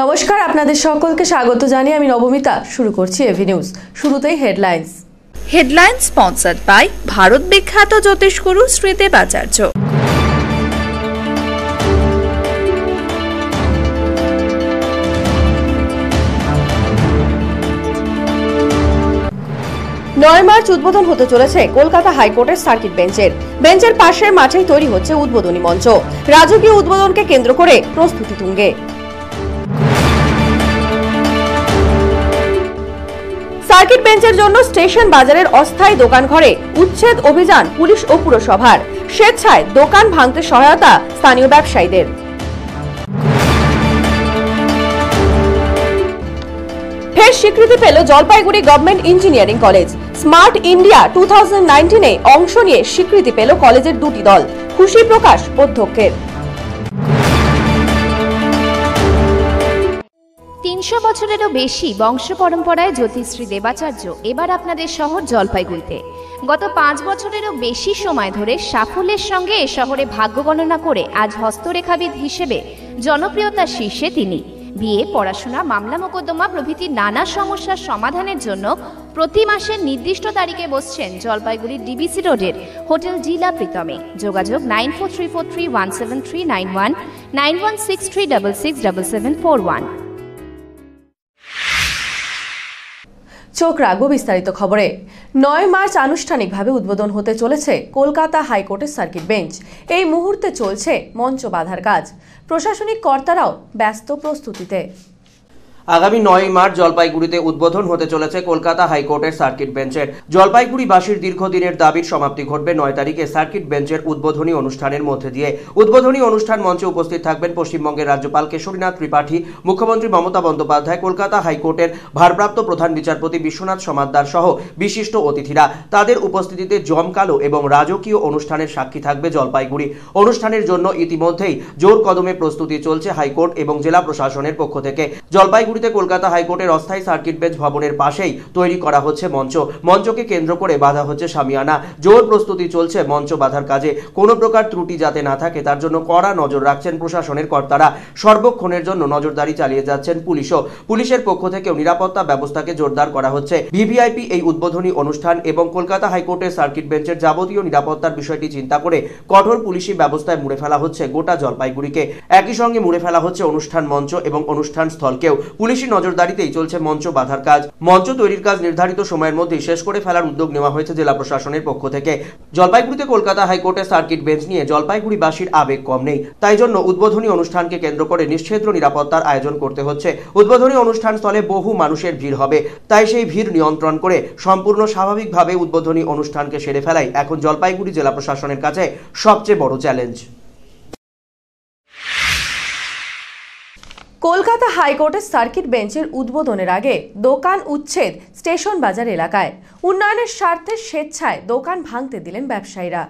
নমস্কার, আপনাদের সকলকে স্বাগত জানিয়ে আমি নবমিতা শুরু করছি এভি নিউজ। শুরুতেই হেডলাইন্স স্পন্সর্ড বাই ভারত বিখ্যাত জ্যোতিষগুরু শ্রী দেবাচার্য। 9 মার্চ উদ্বোধন হতে চলেছে কলকাতা হাইকোর্টের সার্কিট বেঞ্চের পাশের মাঠেই তৈরি হচ্ছে উদ্বোধনী মঞ্চ। রাজকীয় উদ্বোধনকে কেন্দ্র করে প্রস্তুতি তুঙ্গে। সার্কিট বেঞ্চের জন্য স্টেশন বাজারের অস্থায়ী দোকান ঘরে উচ্ছেদ অভিযান পুলিশ ও পুরসভার। স্বেচ্ছায় দোকান ভাঙতে সহায়তা স্থানীয় ব্যবসায়ীদের। ফের স্বীকৃতি পেল Jalpaiguri government engineering college. Smart India 2019-এ অংশ নিয়ে স্বীকৃতি পেল কলেজের দুটি দল। খুশি প্রকাশ অধ্যক্ষের। 300 বছরেরও বেশি বংশ পরম্পরায় জ্যোতিশ্রী দেবাচার্য এবার আপনাদের শহর জলপাইগুড়িতে। গত 5 বছরেরও বেশি সময় ধরে সাফল্যের সঙ্গে এ শহরে ভাগ্য গণনা করে আজ হস্তরেখাবিদ হিসেবে জনপ্রিয়তার শীর্ষে তিনি। বিয়ে, পড়াশোনা, মামলা মোকদ্দমা প্রভৃতি নানা সমস্যার সমাধানের জন্য প্রতি মাসের নির্দিষ্ট তারিখে বসছেন জলপাইগুড়ি ডিবিসি রোডের হোটেল জিলা প্রীতমে। যোগাযোগ 9434317391 9163667741। চোখ রাখবো বিস্তারিত খবরে। 9 মার্চ আনুষ্ঠানিকভাবে উদ্বোধন হতে চলেছে কলকাতা হাইকোর্টের সার্কিট বেঞ্চ। এই মুহূর্তে চলছে মঞ্চ বাঁধার কাজ। প্রশাসনিক কর্তারাও ব্যস্ত প্রস্তুতিতে। আগামী 9 মার্চ জলপাইগুড়িতে উদ্বোধন হতে চলেছে কলকাতা হাইকোর্টের সার্কিট বেঞ্চের। জলপাইগুড়িবাসীর দীর্ঘদিনের দাবির সমাপ্তি ঘটবে 9 তারিখে সার্কিট বেঞ্চের উদ্বোধনী অনুষ্ঠানের মধ্যে দিয়ে। উদ্বোধনী অনুষ্ঠান মঞ্চে উপস্থিত থাকবেন পশ্চিমবঙ্গের রাজ্যপাল কেশরীনাথ ত্রিপাঠী, মুখ্যমন্ত্রী মমতা বন্দ্যোপাধ্যায়, কলকাতা হাইকোর্টের ভারপ্রাপ্ত প্রধান বিচারপতি বিশ্বনাথ সমাদ্দার সহ বিশিষ্ট অতিথিরা। তাদের উপস্থিতিতে জমকালো এবং রাজকীয় অনুষ্ঠানের সাক্ষী থাকবে জলপাইগুড়ি। অনুষ্ঠানের জন্য ইতিমধ্যেই জোর কদমে প্রস্তুতি চলছে হাইকোর্ট এবং জেলা প্রশাসনের পক্ষ থেকে। জলপাইগুড়ি কলকাতা হাইকোর্টের অস্থায়ী সার্কিট বেঞ্চ ভবনের পাশেই তৈরি করা হচ্ছে মঞ্চকে কেন্দ্র করে বাঁধা হচ্ছে শামিয়ানা। জোর প্রস্তুতি চলছে মঞ্চ বাঁধার কাজে। কোনো প্রকার ত্রুটি যাতে না থাকে তার জন্য কড়া নজর রাখছেন প্রশাসনের কর্তারা। সর্বক্ষণের জন্য নজরদারি চালিয়ে যাচ্ছেন পুলিশের পক্ষ থেকেও নিরাপত্তা ব্যবস্থাকে জোরদার করা হচ্ছে। ভিভিআইপি এই উদ্বোধনী অনুষ্ঠান এবং কলকাতা হাইকোর্টের সার্কিট বেঞ্চের যাবতীয় নিরাপত্তার বিষয়টি চিন্তা করে কঠোর পুলিশি ব্যবস্থায় মুড়ে ফেলা হচ্ছে গোটা জলপাইগুড়িকে। একই সঙ্গে মুড়ে ফেলা হচ্ছে অনুষ্ঠান মঞ্চ এবং অনুষ্ঠান স্থলকেও। পুলিশি নজরদারিতেই চলছে মঞ্চ বাঁধার কাজ। মঞ্চ তৈরির কাজ নির্ধারিত সময়ের মধ্যে শেষ করে ফেলার উদ্যোগ নেওয়া হয়েছে জেলা প্রশাসনের পক্ষ থেকে। জলপাইগুড়িতে কলকাতা হাইকোর্টের সার্কিট বেঞ্চ নিয়ে জলপাইগুড়িবাসীর আবেগ কম নেই। তাই জন্য উদ্বোধনী অনুষ্ঠানকে কেন্দ্র করে নিশ্ছিদ্র নিরাপত্তার আয়োজন করতে হচ্ছে। উদ্বোধনী অনুষ্ঠান স্থলে বহু মানুষের ভিড় হবে, তাই সেই ভিড় নিয়ন্ত্রণ করে সম্পূর্ণ স্বাভাবিকভাবে উদ্বোধনী অনুষ্ঠানকে সেরে ফেলাই এখন জলপাইগুড়ি জেলা প্রশাসনের কাছে সবচেয়ে বড় চ্যালেঞ্জ। কলকাতা হাইকোর্টের সার্কিট বেঞ্চের উদ্বোধনের আগে দোকান উচ্ছেদ স্টেশন বাজার এলাকায়। উন্নয়নের স্বার্থে স্বেচ্ছায় দোকান ভাঙতে দিলেন ব্যবসায়ীরা।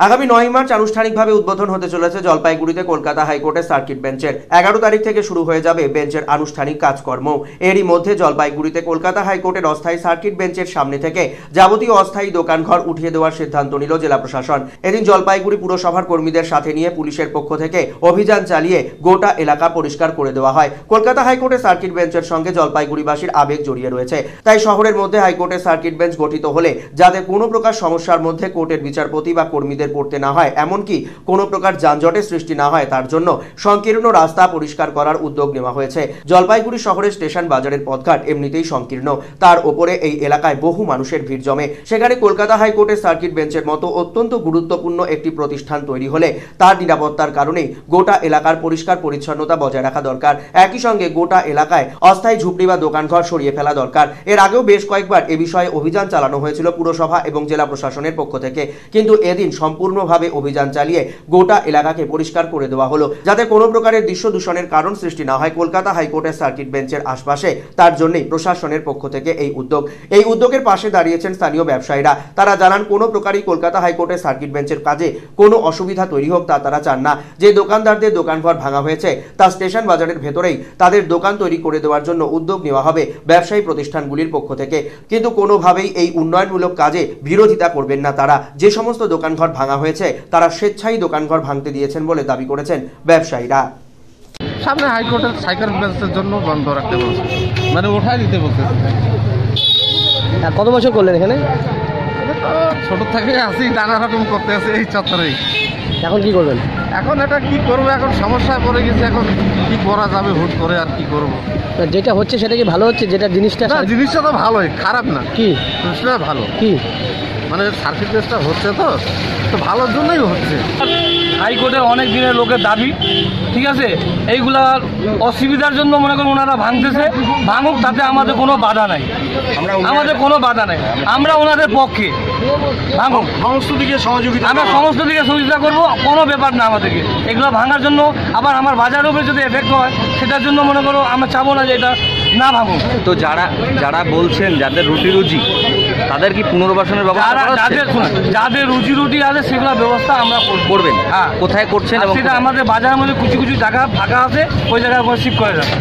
আগামী 9 মার্চ আনুষ্ঠানিকভাবে উদ্বোধন হতে চলেছে জলপাইগুড়িতে কলকাতা হাইকোর্টের সার্কিট বেঞ্চের। 11 তারিখ থেকে শুরু হয়ে যাবে বেঞ্চের আনুষ্ঠানিক কাজকর্ম। এরই মধ্যে জলপাইগুড়িতে কলকাতা হাইকোর্টের অস্থায়ী সার্কিট বেঞ্চের সামনে থেকে যাবতীয় অস্থায়ী দোকানঘর উঠিয়ে দেওয়ার সিদ্ধান্ত নিল জেলা প্রশাসন। এদিন জলপাইগুড়ি পুরসভার কর্মীদের সাথে নিয়ে পুলিশের পক্ষ থেকে অভিযান চালিয়ে গোটা এলাকা পরিষ্কার করে দেওয়া হয়। কলকাতা হাইকোর্টের সার্কিট বেঞ্চের সঙ্গে জলপাইগুড়িবাসীর আবেগ জড়িয়ে রয়েছে। তাই শহরের মধ্যে হাইকোর্টের সার্কিট বেঞ্চ গঠিত হলে যাতে কোনো প্রকার সমস্যার মধ্যে কোর্টের বিচারপতি বা কর্মীদের পড়তে না হয়, এমনকি কোনো প্রকার যানজটের সৃষ্টি না হয়, তার জন্য সংকীর্ণ রাস্তা পরিষ্কার করার উদ্যোগ নেওয়া হয়েছে। জলপাইগুড়ি শহরের স্টেশন বাজারের পথঘাট এমনিতেই সংকীর্ণ, তার উপরে এই এলাকায় বহু মানুষের ভিড় জমে। সেখানে কলকাতা হাইকোর্টের সার্কিট বেঞ্চের মতো অত্যন্ত গুরুত্বপূর্ণ একটি প্রতিষ্ঠান তৈরি হলে তার নিরাপত্তার কারণেই গোটা এলাকার পরিষ্কার পরিচ্ছন্নতা বজায় রাখা দরকার। একই সঙ্গে গোটা এলাকায় অস্থায়ী ঝুপড়ি বা দোকানঘর সরিয়ে ফেলা দরকার। এর আগেও বেশ কয়েকবার এ বিষয়ে অভিযান চালানো হয়েছিল পুরসভা এবং জেলা প্রশাসনের পক্ষ থেকে, কিন্তু এদিন সম্পূর্ণভাবে অভিযান চালিয়ে গোটা এলাকাকে পরিষ্কার করে দেওয়া হলো যাতে কোনো প্রকারের দৃশ্য দূষণের কারণ সৃষ্টি না হয় কলকাতা হাইকোর্টের সার্কিট বেঞ্চের আশপাশে। তার জন্যই প্রশাসনের পক্ষ থেকে এই উদ্যোগের পাশে দাঁড়িয়েছেন স্থানীয় ব্যবসায়ীরা। তারা জানান কোনো প্রকারই কলকাতা হাইকোর্টের সার্কিট বেঞ্চের কাজে কোনো অসুবিধা তৈরি হোক তা তারা চান না। যে দোকানদারদের দোকানঘর ভাঙা হয়েছে তা স্টেশন বাজারের ভেতরেই তাদের দোকান তৈরি করে দেওয়ার জন্য উদ্যোগ নেওয়া হবে ব্যবসায়ী প্রতিষ্ঠানগুলির পক্ষ থেকে। কিন্তু কোনোভাবেই এই উন্নয়নমূলক কাজে বিরোধিতা করবেন না তারা। যে সমস্ত দোকানঘর ভাঙা হয়েছে তারা স্বেচ্ছায় দোকানঘর ভাঙতে দিয়েছেন বলে দাবি করেছেন ব্যবসায়ীরা। সামনে হাইকোর্টের সাইকেল বেঞ্চের জন্য বন্ধ রাখতে বলছে, মানে ওঠাই দিতে বলছে। কত বছর করলেন এখানে? ছোট থেকে আসি, নানা রকম করতে আছে এই চত্বরেই। এখন কি করবেন? এখন এটা কি করবো, এখন সমস্যায় পড়ে গেছে, এখন কি করা যাবে হুট করে, আর কি করবো। যেটা হচ্ছে সেটা কি ভালো হচ্ছে? যেটা জিনিসটা না, জিনিসটা তো ভালোই, খারাপ না। কি জিনিসটা ভালো, কি মানে সার্কিট বেঞ্চটা হচ্ছে তো ভালোর জন্যই হচ্ছে। হাইকোর্টে অনেক দিনের লোকের দাবি, ঠিক আছে, এইগুলা অসুবিধার জন্য মনে করুন ওনারা ভাঙতেছে, ভাঙুক, তাতে আমাদের কোনো বাধা নাই, আমাদের কোনো বাধা নাই, আমরা ওনাদের পক্ষে, ভাঙুক, সমস্ত দিকে সহযোগিতা, আমরা সমস্ত দিকে সহযোগিতা করবো, কোনো ব্যাপার না আমাদেরকে এগুলো ভাঙার জন্য। আবার আমার বাজারের উপরে যদি এফেক্ট হয় সেটার জন্য মনে করো আমরা চাবো না যে এটা না ভাঙুক। তো যারা বলছেন যাদের রুটি রুজি তাদের কি পুনর্বাসনের ব্যবস্থা করা হচ্ছে? যাদের রুজি রুটি আছে সেগুলো ব্যবস্থা আমরা করবেন। হ্যাঁ, কোথায় করছেন? এবং সেটা আমাদের বাজারের মধ্যে কিছু কিছু জায়গা ফাঁকা আছে, ওই জায়গায় শিফট করে যাবে,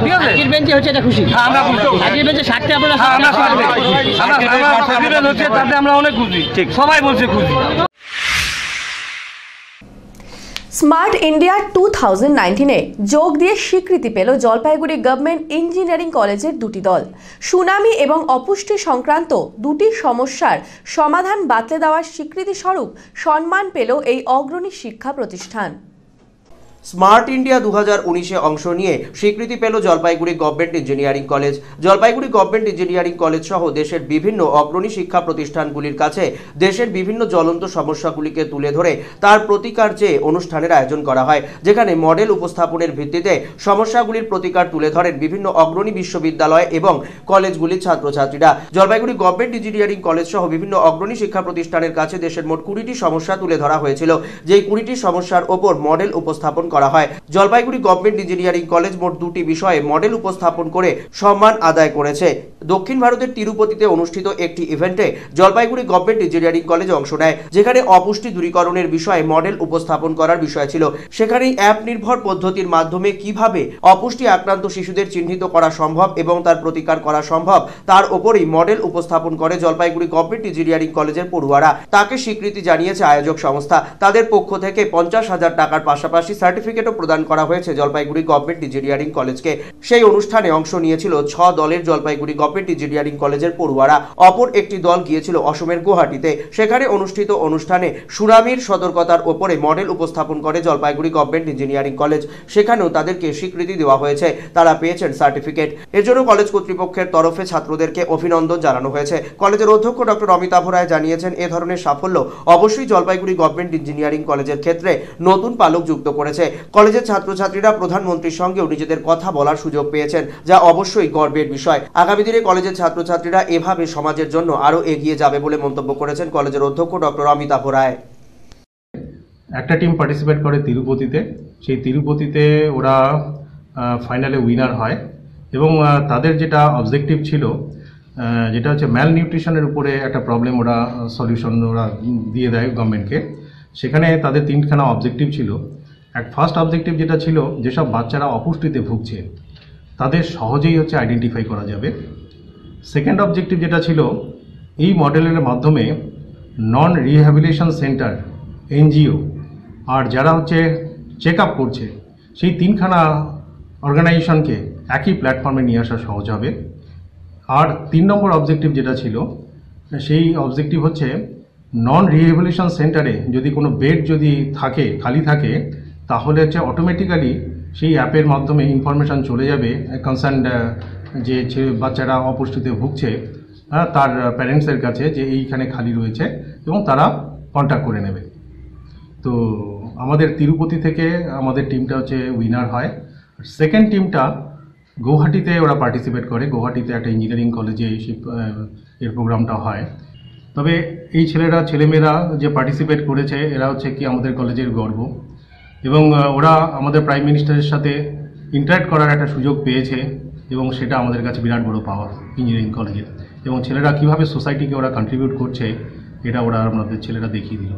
ঠিক আছে। সার্কিট বেঞ্চে হচ্ছে এটা খুশি? হ্যাঁ, আমরা খুশি। সার্কিট বেঞ্চে সারতে আপনারা? হ্যাঁ, আমরা সার্কিট বেঞ্চ হচ্ছে তাতে আমরা অনেক খুশি, ঠিক, সবাই বলছে খুশি। স্মার্ট ইন্ডিয়া 2019-এ যোগ দিয়ে স্বীকৃতি পেল জলপাইগুড়ি গভর্নমেন্ট ইঞ্জিনিয়ারিং কলেজের দুটি দল। সুনামি এবং অপুষ্টি সংক্রান্ত দুটি সমস্যার সমাধান বাতলে দেওয়ার স্বীকৃতি স্বরূপ সম্মান পেল এই অগ্রণী শিক্ষা প্রতিষ্ঠান। স্মার্ট ইন্ডিয়া 2019-এ অংশ নিয়ে স্বীকৃতি পেল Jalpaiguri government engineering college. Jalpaiguri government engineering college সহ দেশের বিভিন্ন অগ্রণী শিক্ষা প্রতিষ্ঠানগুলির কাছে দেশের বিভিন্ন জ্বলন্ত সমস্যাগুলিকে তুলে ধরে তার প্রতিকার চেয়ে অনুষ্ঠানের আয়োজন করা হয়, যেখানে মডেল উপস্থাপনের ভিত্তিতে সমস্যাগুলির প্রতিকার তুলে ধরেন বিভিন্ন অগ্রণী বিশ্ববিদ্যালয় এবং কলেজগুলির ছাত্রছাত্রীরা। জলপাইগুড়ি গভর্নমেন্ট ইঞ্জিনিয়ারিং কলেজ সহ বিভিন্ন অগ্রণী শিক্ষা প্রতিষ্ঠানের কাছে দেশের মোট 20টি সমস্যা তুলে ধরা হয়েছিল, যেই 20টি সমস্যার ওপর মডেল উপস্থাপন করা হয়। জলপাইগুড়ি গভর্নমেন্ট ইঞ্জিনিয়ারিং কলেজ মোট দুটি বিষয়ে মডেল উপস্থাপন করে সম্মান আদায় করেছে। দক্ষিণ ভারতের তিরুপতিতে অনুষ্ঠিত একটি ইভেন্টে জলপাইগুড়ি গভর্নমেন্ট ইঞ্জিনিয়ারিং কলেজ অংশ নেয়, যেখানে অপুষ্টি দূরীকরণের বিষয়ে মডেল উপস্থাপন করার বিষয় ছিল। সেখানেই অ্যাপ নির্ভর পদ্ধতির মাধ্যমে কিভাবে অপুষ্টি আক্রান্ত শিশুদের চিহ্নিত করা সম্ভব এবং তার প্রতিকার করা সম্ভব তার ওপরই মডেল উপস্থাপন করে জলপাইগুড়ি গভর্নমেন্ট ইঞ্জিনিয়ারিং কলেজের পড়ুয়ারা। তাকে স্বীকৃতি জানিয়েছে আয়োজক সংস্থা। তাদের পক্ষ থেকে 50,000 টাকার পাশাপাশি সার্টিফিকেটও প্রদান করা হয়েছে জলপাইগুড়ি গভর্নমেন্ট ইঞ্জিনিয়ারিং কলেজকে। সেই অনুষ্ঠানে অংশ নিয়েছিল 6 দলের জলপাইগুড়ি গভর্নমেন্ট ইঞ্জিনিয়ারিং কলেজের পড়ুয়ারা। অপর একটি দল গিয়েছিল অসমের গুয়াহাটিতে। সেখানে অনুষ্ঠিত অনুষ্ঠানে সুনামির সতর্কতার ওপরে মডেল উপস্থাপন করে জলপাইগুড়ি গভর্নমেন্ট ইঞ্জিনিয়ারিং কলেজ। সেখানেও তাদেরকে স্বীকৃতি দেওয়া হয়েছে, তারা পেয়েছেন সার্টিফিকেট। এর জন্য কলেজ কর্তৃপক্ষের তরফে ছাত্রদেরকে অভিনন্দন জানানো হয়েছে। কলেজের অধ্যক্ষ ডক্টর অমিতাভ রায় জানিয়েছেন, এ ধরনের সাফল্য অবশ্যই জলপাইগুড়ি গভর্নমেন্ট ইঞ্জিনিয়ারিং কলেজের ক্ষেত্রে নতুন পালক যুক্ত করেছে। কলেজের ছাত্রছাত্রীরা প্রধানমন্ত্রীর সঙ্গেও নিজেদের কথা বলার সুযোগ পেয়েছেন, যা অবশ্যই গর্বের বিষয়। আগামী দিনে কলেজের ছাত্রছাত্রীরা এভাবে সমাজের জন্য আরও এগিয়ে যাবে বলে মন্তব্য করেছেন কলেজের অধ্যক্ষ ডক্টর অমিতাভ রায়। একটা টিম পার্টিসিপেট করে তিরুপতিতে, সেই তিরুপতিতে ওরা ফাইনালে উইনার হয় এবং তাদের যেটা অবজেক্টিভ ছিল, যেটা হচ্ছে ম্যাল নিউট্রিশনের উপরে একটা প্রবলেম ওরা সলিউশন ওরা দিয়ে দেয় গভর্নমেন্টকে। সেখানে তাদের 3খানা অবজেক্টিভ ছিল। ফার্স্ট অবজেক্টিভ যেটা ছিল, যেসব বাচ্চারা অপুষ্টিতে ভুগছে তাদের সহজেই হচ্ছে আইডেন্টিফাই করা যাবে। সেকেন্ড অবজেক্টিভ যেটা ছিল, এই মডেলের মাধ্যমে নন রিহ্যাবিলিটেশন সেন্টার, এনজিও আর যারা হচ্ছে চেক আপ করছে, সেই 3খানা অর্গানাইজেশনকে একই প্ল্যাটফর্মে নিয়ে আসা সহজ হবে। আর 3 নম্বর অবজেক্টিভ যেটা ছিল, সেই অবজেক্টিভ হচ্ছে নন রিহ্যাবিলিটেশন সেন্টারে যদি কোনো বেড যদি থাকে, খালি থাকে, তাহলে হচ্ছে অটোমেটিক্যালি সেই অ্যাপের মাধ্যমে ইনফরমেশান চলে যাবে কনসার্নড যে বাচ্চারা অপুষ্টিতে ভুগছে তার প্যারেন্টসের কাছে, যে এইখানে খালি রয়েছে, এবং তারা কন্ট্যাক্ট করে নেবে। তো আমাদের তিরুপতি থেকে আমাদের টিমটা হচ্ছে উইনার হয়। সেকেন্ড টিমটা গৌহাটিতে ওরা পার্টিসিপেট করে। গৌহাটিতে একটা ইঞ্জিনিয়ারিং কলেজে এর প্রোগ্রামটা হয়। তবে এই ছেলেমেয়েরা যে পার্টিসিপেট করেছে, এরা হচ্ছে কি আমাদের কলেজের গর্ব, এবং ওরা আমাদের প্রাইম মিনিস্টারের সাথে ইন্টারাক্ট করার একটা সুযোগ পেয়েছে, এবং সেটা আমাদের কাছে বিরাট বড় পাওয়া ইঞ্জিনিয়ারিং কলেজের। এবং ছেলেরা কীভাবে সোসাইটিকে ওরা কন্ট্রিবিউট করছে, এটা আমাদের ছেলেরা দেখিয়ে দিল।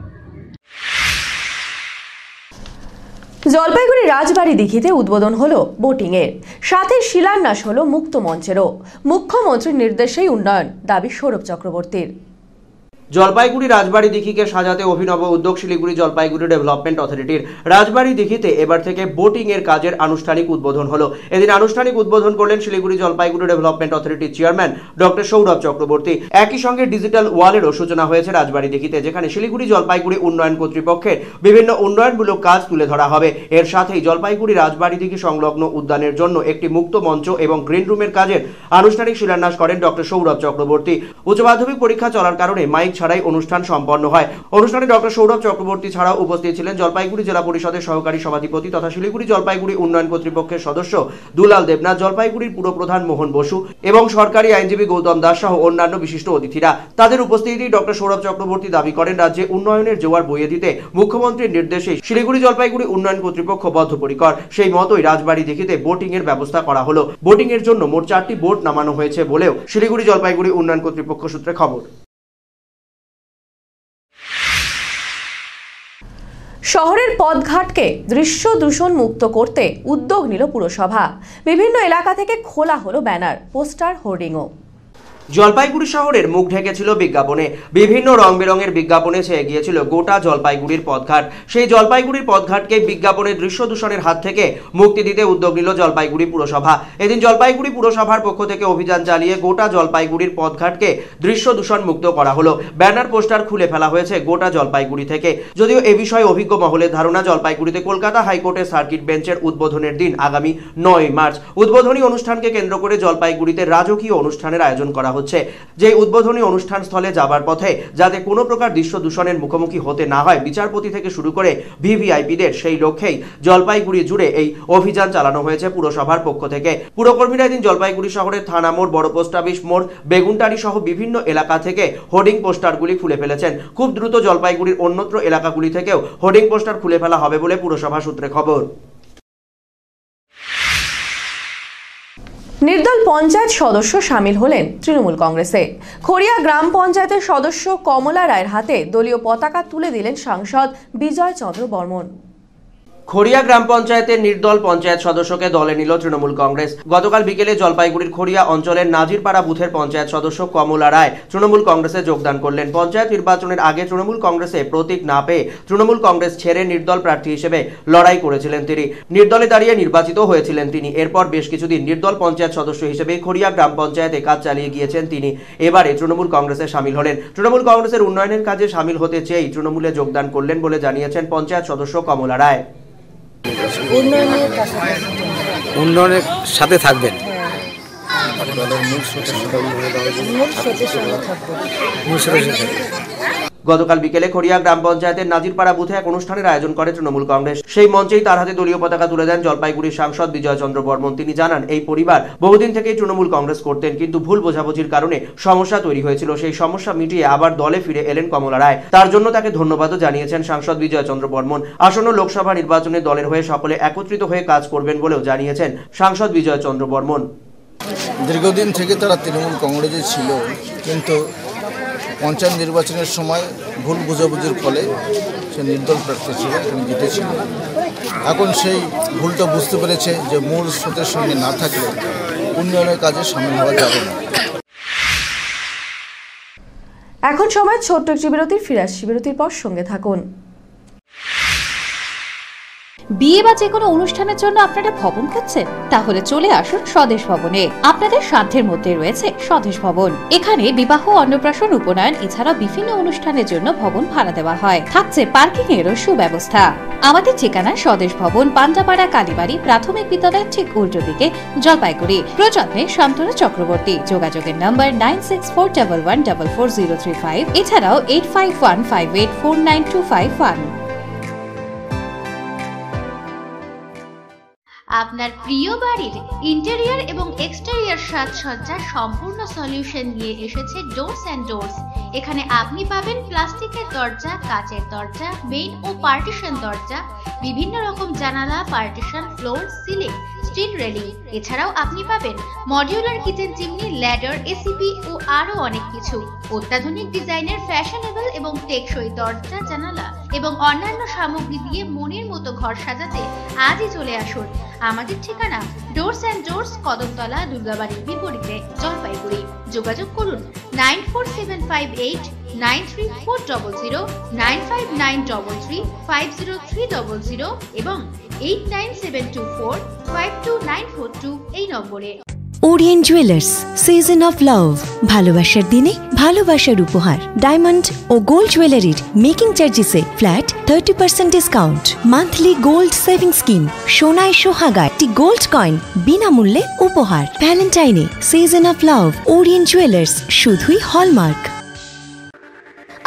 জলপাইগুড়ি রাজবাড়ি দিঘিতে উদ্বোধন হলো বোটিংয়ের, সাথে শিলান্যাস হলো মুক্ত মঞ্চেরও। মুখ্যমন্ত্রীর নির্দেশেই উন্নয়ন, দাবি সৌরভ চক্রবর্তীর। জলপাইগুড়ি রাজবাড়ি দিঘিকে সাজাতে অভিনব উদ্যোগ শিলিগুড়ি জলপাইগুড়ি ডেভেলপমেন্ট অথরিটির। রাজবাড়ি দিঘিতে এবার থেকে বোটিং এর কাজের আনুষ্ঠানিক উদ্বোধন হলো। এদিন আনুষ্ঠানিক উদ্বোধন করলেন শিলিগুড়ি জলপাইগুড়ি ডেভেলপমেন্ট অথরিটির চেয়ারম্যান ডক্টর সৌরভ চক্রবর্তী। একই সঙ্গে ডিজিটাল ওয়ালেরও সূচনা হয়েছে রাজবাড়ি দিঘিতে, যেখানে শিলিগুড়ি জলপাইগুড়ি উন্নয়ন কর্তৃপক্ষের বিভিন্ন উন্নয়নমূলক কাজ তুলে ধরা হবে। এর সাথেই জলপাইগুড়ি রাজবাড়ি দিঘি সংলগ্ন উদ্যানের জন্য একটি মুক্ত মঞ্চ এবং গ্রিন রুমের কাজের আনুষ্ঠানিক শিলান্যাস করেন ডক্টর সৌরভ চক্রবর্তী। উচ্চ মাধ্যমিক পরীক্ষা চলার কারণে মাইক ছাড়াই অনুষ্ঠান সম্পন্ন হয়। অনুষ্ঠানে ডক্টর সৌরভ চক্রবর্তী ছাড়াও উপস্থিত ছিলেন জলপাইগুড়ি জেলা পরিষদের সহকারী সভাধিপতি তথা শিলিগুড়ি জলপাইগুড়ি উন্নয়ন কর্তৃপক্ষের সদস্য দুলাল দেবনাথ, জলপাইগুড়ির পুরপ্রধান মোহন বসু এবং সরকারি আইনজীবী গৌতম দাস সহ অন্যান্য বিশিষ্ট অতিথিরা। তাদের উপস্থিতি ডক্টর সৌরভ চক্রবর্তী দাবি করেন, রাজ্যে উন্নয়নের জোয়ার বইয়ে দিতে মুখ্যমন্ত্রীর নির্দেশে শিলিগুড়ি জলপাইগুড়ি উন্নয়ন কর্তৃপক্ষ বদ্ধপরিকর। সেই মতোই রাজবাড়ি দিঘিতে বোটিং এর ব্যবস্থা করা হলো। বোটিং এর জন্য মোট 4টি বোট নামানো হয়েছে বলেও শিলিগুড়ি জলপাইগুড়ি উন্নয়ন কর্তৃপক্ষ সূত্রে খবর। শহরের পথঘাটকে দৃশ্য দূষণ মুক্ত করতে উদ্যোগ নিল পুরসভা। বিভিন্ন এলাকা থেকে খোলা হলো ব্যানার, পোস্টার, হোর্ডিংও। জলপাইগুড়ি শহরের মুখ ঢেকেছিল বিজ্ঞাপনে। বিভিন্ন রং বেরঙের বিজ্ঞাপনে ছেয়ে গিয়েছিল গোটা জলপাইগুড়ির পথঘাট। সেই জলপাইগুড়ির পথঘাটকে বিজ্ঞাপনের দৃশ্য দূষণের হাত থেকে মুক্তি দিতে উদ্যোগ নিল জলপাইগুড়ি পুরসভা। এদিন জলপাইগুড়ি পুরসভার পক্ষ থেকে অভিযান চালিয়ে গোটা জলপাইগুড়ির পথঘাটকে দৃশ্য দূষণ মুক্ত করা হলো। ব্যানার, পোস্টার খুলে ফেলা হয়েছে গোটা জলপাইগুড়ি থেকে। যদিও এ বিষয়ে অভিজ্ঞ মহলের ধারণা, জলপাইগুড়িতে কলকাতা হাইকোর্টের সার্কিট বেঞ্চের উদ্বোধনের দিন আগামী 9 মার্চ। উদ্বোধনী অনুষ্ঠানকে কেন্দ্র করে জলপাইগুড়িতে রাজকীয় অনুষ্ঠানের আয়োজন করা হচ্ছে। যে উদ্বোধনী অনুষ্ঠান স্থলে যাবার পথে যাতে কোনো প্রকার দৃশ্য দূষণের মুখোমুখি হতে না হয়, বিচারপতি থেকে শুরু করে ভিভিআইপিদের, সেই লক্ষ্যেই জলপাইগুড়ি জুড়ে এই অভিযান চালানো হয়েছে পুরসভার পক্ষ থেকে। পুরকর্মীরা এদিন জলপাইগুড়ি শহরের থানা মোড়, বড় পোস্ট অফিস মোড়, বেগুনটারি সহ বিভিন্ন এলাকা থেকে হোর্ডিং পোস্টারগুলি খুলে ফেলেছেন। খুব দ্রুত জলপাইগুড়ির অন্যত্র এলাকাগুলি থেকেও হোর্ডিং পোস্টার খুলে ফেলা হবে বলে পুরসভা সূত্রে খবর। নির্দল পঞ্চায়েত সদস্য সামিল হলেন তৃণমূল কংগ্রেসে। খড়িয়া গ্রাম পঞ্চায়েতের সদস্য কমলা রায়ের হাতে দলীয় পতাকা তুলে দিলেন সাংসদ বিজয় চন্দ্র বর্মন। খড়িয়া গ্রাম পঞ্চায়েতের নির্দল পঞ্চায়েত সদস্যকে দলে নিল তৃণমূল কংগ্রেস। গতকাল বিকেলে জলপাইগুড়ির খড়িয়া অঞ্চলের নাজিরপাড়া বুথের পঞ্চায়েত সদস্য কমলা রায় তৃণমূল কংগ্রেসে যোগদান করলেন। পঞ্চায়েত নির্বাচনের আগে তৃণমূল কংগ্রেসে প্রতীক না পেয়ে তৃণমূল কংগ্রেস ছেড়ে নির্দল প্রার্থী হিসেবে লড়াই করেছিলেন তিনি। নির্দলে দাঁড়িয়ে নির্বাচিত হয়েছিলেন তিনি। এরপর বেশ কিছুদিন নির্দল পঞ্চায়েত সদস্য হিসেবে খড়িয়া গ্রাম পঞ্চায়েতে কাজ চালিয়ে গিয়েছেন তিনি। এবারে তৃণমূল কংগ্রেসে সামিল হলেন। তৃণমূল কংগ্রেসের উন্নয়নের কাজে সামিল হতে চেয়েই তৃণমূলে যোগদান করলেন বলে জানিয়েছেন পঞ্চায়েত সদস্য কমলা রায়। উন্নয়নের সাথে থাকবেন। গতকাল বিকেলে খড়িয়া গ্রাম পঞ্চায়েতের নাজিরপাড়া বুথে এক অনুষ্ঠানের আয়োজন করে তৃণমূল কংগ্রেস। সেই মঞ্চেই তার হাতে দলীয় পতাকা তুলে দেন জলপাইগুড়ির সাংসদ বিজয় চন্দ্র বর্মন। তিনি জানান, এই পরিবার বহুদিন থেকেই তৃণমূল কংগ্রেস করতেন, কিন্তু ভুল বোঝাবুঝির কারণে সমস্যা তৈরি হয়েছিল। সেই সমস্যা মিটিয়ে আবার দলে ফিরে এলেন কমলা রায়। তার জন্য তাকে ধন্যবাদও জানিয়েছেন সাংসদ বিজয় চন্দ্র বর্মন। আসন্ন লোকসভা নির্বাচনে দলের হয়ে সকলে একত্রিত হয়ে কাজ করবেন বলেও জানিয়েছেন সাংসদ বিজয় চন্দ্র বর্মন। দীর্ঘদিন থেকে তারা তৃণমূল কংগ্রেসে ছিল, কিন্তু পঞ্চায়েত নির্বাচনের সময় ভুল বোঝাবুঝির ফলে সে নির্দল প্রার্থী ছিল, এখানে জিতেছিল। এখন সেই ভুলটা বুঝতে পেরেছে যে মূল স্রোতের সঙ্গে না থাকলে উন্নয়নের কাজে সামিল হওয়া যাবে না। এখন সময় ছোট্ট একটি বিরতির। ফিরে আসছি বিরতির পর, সঙ্গে থাকুন। বিয়ে বা যে কোনো অনুষ্ঠানের জন্য আপনারা ভবন খুঁজছেন? তাহলে চলে আসুন স্বদেশ ভবনে। আপনাদের সাধ্যের মধ্যে রয়েছে স্বদেশ ভবন। এখানে বিবাহ, অন্নপ্রাশন, উপনয়ন এছাড়া বিভিন্ন অনুষ্ঠানের জন্য ভবন ভাড়া দেওয়া হয়। থাকছে পার্কিং এরও সুব্যবস্থা। আমাদের ঠিকানা স্বদেশ ভবন, পান্ডাপাড়া কালীবাড়ি প্রাথমিক বিদ্যালয়ের ঠিক উল্টো দিকে, জলপাইগুড়ি। প্রযত্নে শান্তনু চক্রবর্তী। যোগাযোগের নম্বর 9641144035, এছাড়াও 8515849251। আপনার প্রিয় বাড়ির ইন্টেরিয়র এবং এক্সটেরিয়র সাজসজ্জার সম্পূর্ণ সলিউশন নিয়ে এসেছে ডোরস অ্যান্ড ডোরস। এখানে আপনি পাবেন প্লাস্টিকের দরজা, কাচের দরজা, মেইন ও পার্টিশন দরজা, বিভিন্ন রকম জানালা, partition, floor, ceiling, steel railing. এছাড়াও আপনি পাবেন modular kitchen chimney, ladder, ACP ও আরো অনেক কিছু। অত্যাধুনিক ডিজাইনের ফ্যাশনেবল এবং টেকসই দরজা, জানালা এবং অন্যান্য সামগ্রী দিয়ে মনের মতো ঘর সাজাতে আজই চলে আসুন। আমাদের ঠিকানা ডোরস অ্যান্ড ডোরস, কদমতলা, দুর্গাবাড়ির বিপরীতে, জলপাইগুড়ি। যোগাযোগ করুন 947584 9340095933 50300 এবং 8972452942 এই নম্বরে। Orient Jewellers, season of love, ভালোবাসার দিনে ভালোবাসার উপহার। ডায়মন্ড ও গোল্ড জুয়েলারির মেকিং চার্জেসে flat 30% discount. Monthly gold saving scheme, সোনায় সোহাগায় একটি গোল্ড কয়েন বিনামূল্যে উপহার। ভ্যালেন্টাইনে season of love, Orient Jewellers, শুধুই hallmark.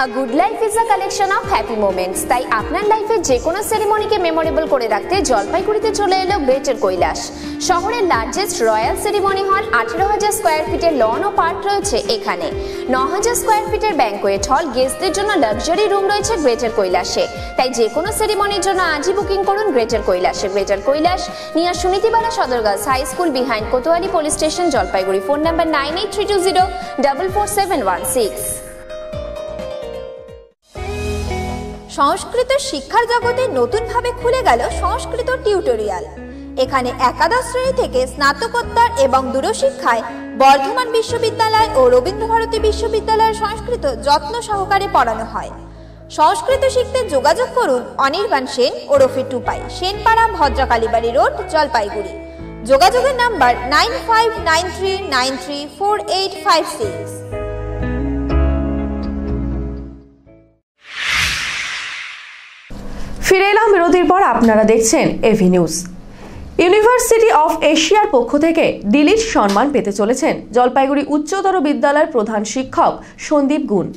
A good life is a collection of happy moments. তাই আপনার লাইফে যে কোনো সেরিমনিকে মেমোরেবল করে রাখতে জলপাইগুড়িতে চলে এলো গ্রেটার কৈলাস। শহরের লার্জেস্ট রয়্যাল সেরিমনি হল, 18,000 স্কোয়ার ফিটের লন ও পার্ক রয়েছে এখানে। 9,000 স্কোয়ার ফিটের ব্যাংকোয়েট হল, গেস্টদের জন্য লাক্সারি রুম রয়েছে গ্রেটার কৈলাসে। তাই যে কোনো সেরিমনির জন্য আজই বুকিং করুন গ্রেটার কৈলাসে। Greater Kailash near Sunitibala Sadar girls high school, behind Kotwali police station, Jalpaiguri. Phone number 9832044716। Sanskrit শিক্ষার জগতে নতুনভাবে খুলে গেল সংস্কৃত টিউটোরিয়াল। এখানে একাদশ শ্রেণী থেকে স্নাতকোত্তর এবং দূরশিক্ষায় বর্ধমান বিশ্ববিদ্যালয় ও রবীন্দ্রভারতী বিশ্ববিদ্যালয়ের সংস্কৃত যত্ন সহকারে পড়ানো হয়। সংস্কৃত শিখতে যোগাযোগ করুন অনির্বাণ সেন ওরফে টুপাই, সেনপাড়া, ভদ্রকালীবাড়ি রোড, জলপাইগুড়ি। যোগাযোগের নাম্বার 9593934856। ফিরে এলাম বিরতির পর। আপনারা দেখছেন এভি নিউজ। ইউনিভার্সিটি অফ এশিয়ার পক্ষ থেকে ডিলিট সম্মান পেতে চলেছেন জলপাইগুড়ি উচ্চতর বিদ্যালয়ের প্রধান শিক্ষক সন্দীপ গুণ।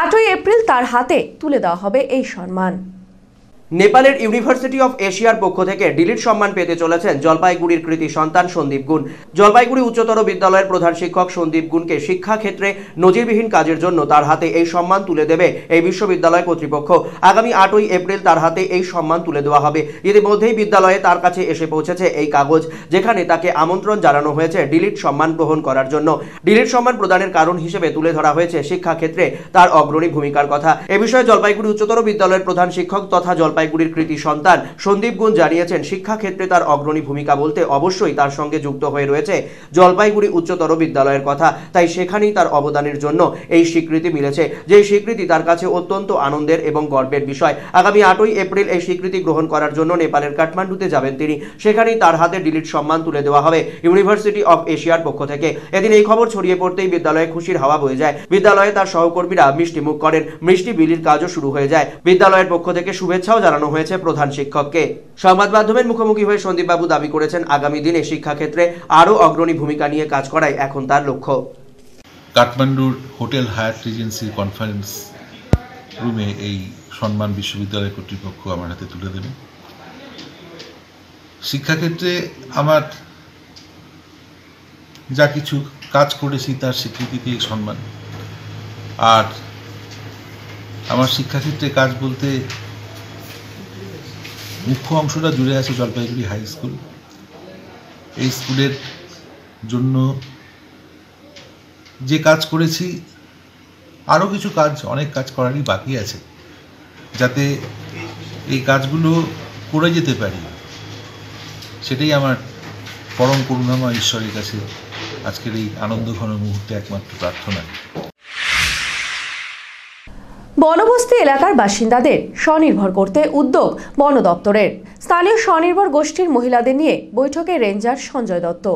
8ই এপ্রিল তার হাতে তুলে দেওয়া হবে এই সম্মান। নেপালের ইউনিভার্সিটি অফ এশিয়ার পক্ষ থেকে ডিলিট সম্মান পেতে চলেছেন জলপাইগুড়ির কৃতি সন্তান সন্দীপ গুণ। জলপাইগুড়ি উচ্চতর বিদ্যালয়ের প্রধান শিক্ষক সন্দীপ গুণকে শিক্ষাক্ষেত্রে নজিরবিহীন কাজের জন্য তার হাতে এই সম্মান তুলে দেবে এই বিশ্ববিদ্যালয় কর্তৃপক্ষ। আগামী 8ই এপ্রিল তার হাতে এই সম্মান তুলে দেওয়া হবে। ইতিমধ্যেই বিদ্যালয়ে তার কাছে এসে পৌঁছেছে এই কাগজ, যেখানে তাকে আমন্ত্রণ জানানো হয়েছে ডিলিট সম্মান গ্রহণ করার জন্য। ডিলিট সম্মান প্রদানের কারণ হিসেবে তুলে ধরা হয়েছে শিক্ষাক্ষেত্রে তার অগ্রণী ভূমিকার কথা। এ বিষয়ে জলপাইগুড়ি উচ্চতর বিদ্যালয়ের প্রধান শিক্ষক তথা জলপাইগুড়ির কৃতি সন্তান সন্দীপ গুণ জানিয়েছেন, শিক্ষাক্ষেত্রে তার অগ্রণী ভূমিকা বলতে অবশ্যই তার সঙ্গে যুক্ত হয়ে রয়েছে জলপাইগুড়ি উচ্চতর বিদ্যালয়ের কথা। তাই সেখানেই তার অবদানের জন্য এই স্বীকৃতি মিলেছে, যে স্বীকৃতি তার কাছে অত্যন্ত আনন্দের এবং গর্বের বিষয়। আগামী 8ই এপ্রিল এই স্বীকৃতি গ্রহণ করার জন্য নেপালের কাঠমান্ডুতে যাবেন তিনি। সেখানেই তার হাতে ডিলিট সম্মান তুলে দেওয়া হবে ইউনিভার্সিটি অফ এশিয়ার পক্ষ থেকে। এদিন এই খবর ছড়িয়ে পড়তেই বিদ্যালয়ে খুশির হাওয়া বয়ে যায়। বিদ্যালয়ে তার সহকর্মীরা মিষ্টি মুখ করেন, মিষ্টি বিলির কাজও শুরু হয়ে যায়। বিদ্যালয়ের পক্ষ থেকে শুভেচ্ছাও জানানো হয়েছে প্রধান শিক্ষককে। সংবাদ মাধ্যমের মুখোমুখি হয়ে সন্দীপবাবু দাবি করেছেন, আগামী দিনে শিক্ষাক্ষেত্রে আরও অগ্রণী ভূমিকা নিয়ে কাজ করাই এখন তার লক্ষ্য। কাঠমান্ডুর হোটেল হায়াত রিজেন্সি কনফারেন্স রুমে এই সম্মান বিশ্ববিদ্যালয় কর্তৃপক্ষ আমার হাতে তুলে দেবে। শিক্ষাক্ষেত্রে আমার যা কিছু কাজ করেছি তার স্বীকৃতিতে এই সম্মান। আর আমার শিক্ষাক্ষেত্রে কাজ বলতে মুখ্য অংশটা জুড়ে আছে জলপাইগুড়ি হাই স্কুল। এই স্কুলের জন্য যে কাজ করেছি, আরও কিছু কাজ, অনেক কাজ করারই বাকি আছে, যাতে এই কাজগুলো করে যেতে পারি, সেটাই আমার পরম করুণাময় ঈশ্বরের কাছে আজকের এই আনন্দঘন মুহূর্তে একমাত্র প্রার্থনা। বনবস্তি এলাকার বাসিন্দাদের স্বনির্ভর করতে উদ্যোগ বন দপ্তরের। স্থানীয় স্বনির্ভর গোষ্ঠীর মহিলাদের নিয়ে বৈঠকে রেঞ্জার সঞ্জয় দত্ত।